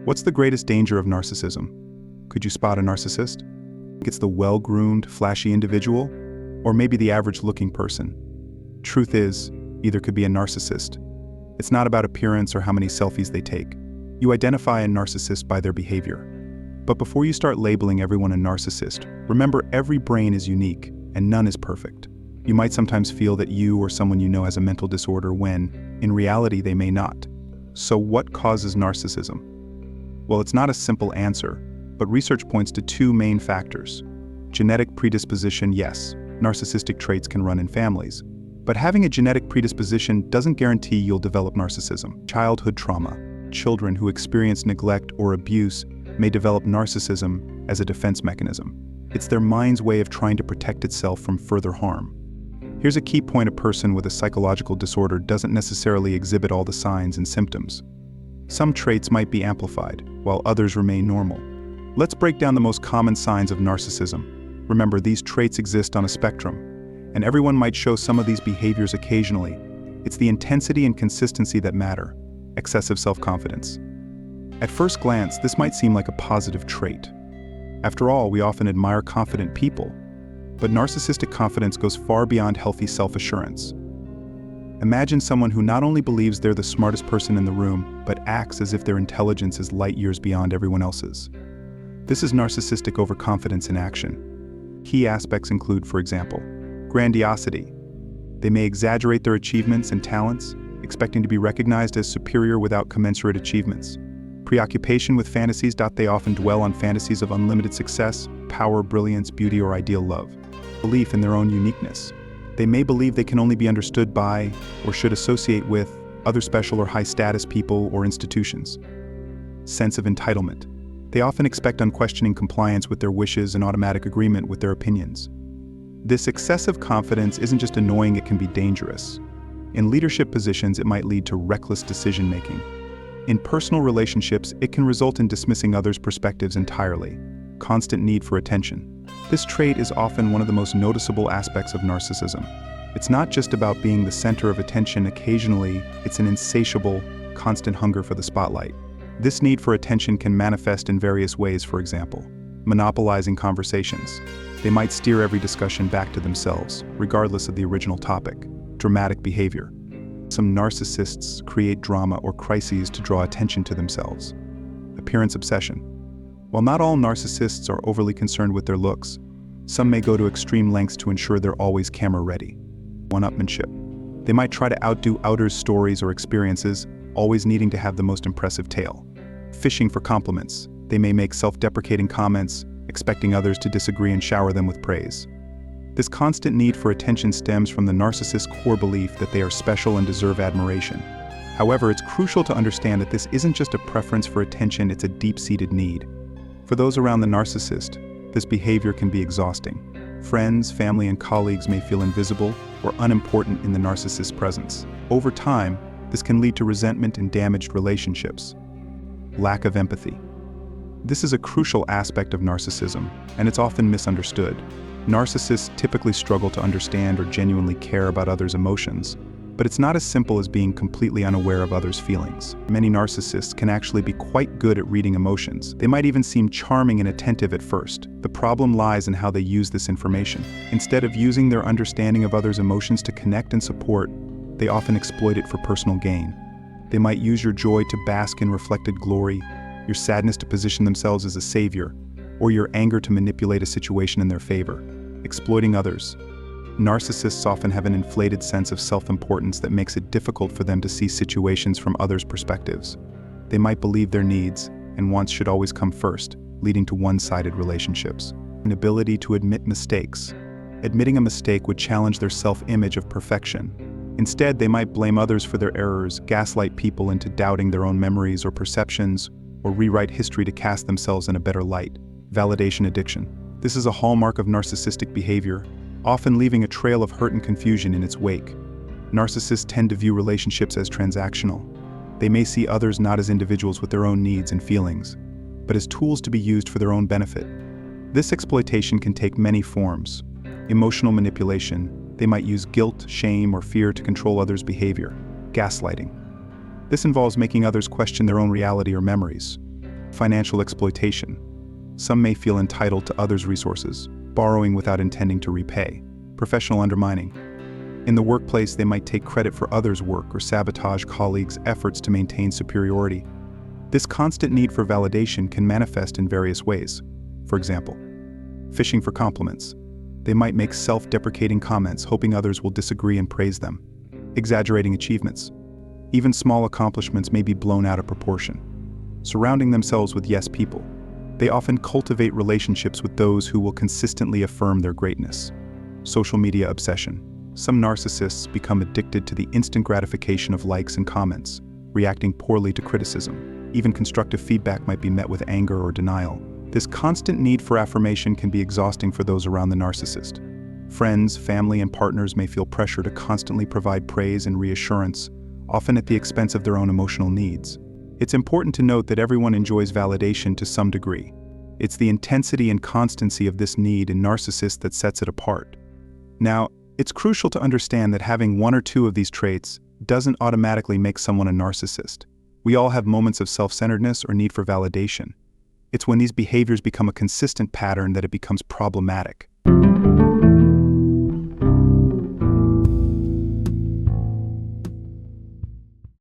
What's the greatest danger of narcissism? Could you spot a narcissist? It's the well-groomed, flashy individual, or maybe the average-looking person. Truth is, either could be a narcissist. It's not about appearance or how many selfies they take. You identify a narcissist by their behavior. But before you start labeling everyone a narcissist, remember every brain is unique and none is perfect. You might sometimes feel that you or someone you know has a mental disorder when, in reality, they may not. So what causes narcissism? Well, it's not a simple answer, but research points to two main factors. Genetic predisposition, yes, narcissistic traits can run in families. But having a genetic predisposition doesn't guarantee you'll develop narcissism. Childhood trauma. Children who experience neglect or abuse may develop narcissism as a defense mechanism. It's their mind's way of trying to protect itself from further harm. Here's a key point: a person with a psychological disorder doesn't necessarily exhibit all the signs and symptoms. Some traits might be amplified, while others remain normal. Let's break down the most common signs of narcissism. Remember, these traits exist on a spectrum, and everyone might show some of these behaviors occasionally. It's the intensity and consistency that matter. Excessive self-confidence. At first glance, this might seem like a positive trait. After all, we often admire confident people, but narcissistic confidence goes far beyond healthy self-assurance. Imagine someone who not only believes they're the smartest person in the room, but acts as if their intelligence is light years beyond everyone else's. This is narcissistic overconfidence in action. Key aspects include, for example, grandiosity. They may exaggerate their achievements and talents, expecting to be recognized as superior without commensurate achievements. Preoccupation with fantasies. They often dwell on fantasies of unlimited success, power, brilliance, beauty, or ideal love. Belief in their own uniqueness. They may believe they can only be understood by, or should associate with, other special or high-status people or institutions. Sense of entitlement. They often expect unquestioning compliance with their wishes and automatic agreement with their opinions. This excessive confidence isn't just annoying, it can be dangerous. In leadership positions, it might lead to reckless decision-making. In personal relationships, it can result in dismissing others' perspectives entirely. Constant need for attention. This trait is often one of the most noticeable aspects of narcissism. It's not just about being the center of attention. Occasionally, it's an insatiable, constant hunger for the spotlight. This need for attention can manifest in various ways. For example, monopolizing conversations. They might steer every discussion back to themselves, regardless of the original topic. Dramatic behavior. Some narcissists create drama or crises to draw attention to themselves. Appearance obsession. While not all narcissists are overly concerned with their looks, some may go to extreme lengths to ensure they're always camera-ready. One-upmanship. They might try to outdo others' stories or experiences, always needing to have the most impressive tale. Fishing for compliments. They may make self-deprecating comments, expecting others to disagree and shower them with praise. This constant need for attention stems from the narcissist's core belief that they are special and deserve admiration. However, it's crucial to understand that this isn't just a preference for attention, it's a deep-seated need. For those around the narcissist, this behavior can be exhausting. Friends, family, and colleagues may feel invisible or unimportant in the narcissist's presence. Over time, this can lead to resentment and damaged relationships. Lack of empathy. This is a crucial aspect of narcissism, and it's often misunderstood. Narcissists typically struggle to understand or genuinely care about others' emotions, but it's not as simple as being completely unaware of others' feelings. Many narcissists can actually be quite good at reading emotions. They might even seem charming and attentive at first. The problem lies in how they use this information. Instead of using their understanding of others' emotions to connect and support, they often exploit it for personal gain. They might use your joy to bask in reflected glory, your sadness to position themselves as a savior, or your anger to manipulate a situation in their favor. Exploiting others. Narcissists often have an inflated sense of self-importance that makes it difficult for them to see situations from others' perspectives. They might believe their needs and wants should always come first, leading to one-sided relationships. An ability to admit mistakes. Admitting a mistake would challenge their self-image of perfection. Instead, they might blame others for their errors, gaslight people into doubting their own memories or perceptions, or rewrite history to cast themselves in a better light. Validation addiction. This is a hallmark of narcissistic behavior, often leaving a trail of hurt and confusion in its wake. Narcissists tend to view relationships as transactional. They may see others not as individuals with their own needs and feelings, but as tools to be used for their own benefit. This exploitation can take many forms. Emotional manipulation. They might use guilt, shame, or fear to control others' behavior. Gaslighting. This involves making others question their own reality or memories. Financial exploitation. Some may feel entitled to others' resources, borrowing without intending to repay. Professional undermining. In the workplace, they might take credit for others' work or sabotage colleagues' efforts to maintain superiority. This constant need for validation can manifest in various ways. For example, fishing for compliments. They might make self-deprecating comments, hoping others will disagree and praise them. Exaggerating achievements. Even small accomplishments may be blown out of proportion. Surrounding themselves with yes people. They often cultivate relationships with those who will consistently affirm their greatness. Social media obsession. Some narcissists become addicted to the instant gratification of likes and comments, reacting poorly to criticism. Even constructive feedback might be met with anger or denial. This constant need for affirmation can be exhausting for those around the narcissist. Friends, family, and partners may feel pressure to constantly provide praise and reassurance, often at the expense of their own emotional needs. It's important to note that everyone enjoys validation to some degree. It's the intensity and constancy of this need in narcissists that sets it apart. Now, it's crucial to understand that having one or two of these traits doesn't automatically make someone a narcissist. We all have moments of self-centeredness or need for validation. It's when these behaviors become a consistent pattern that it becomes problematic.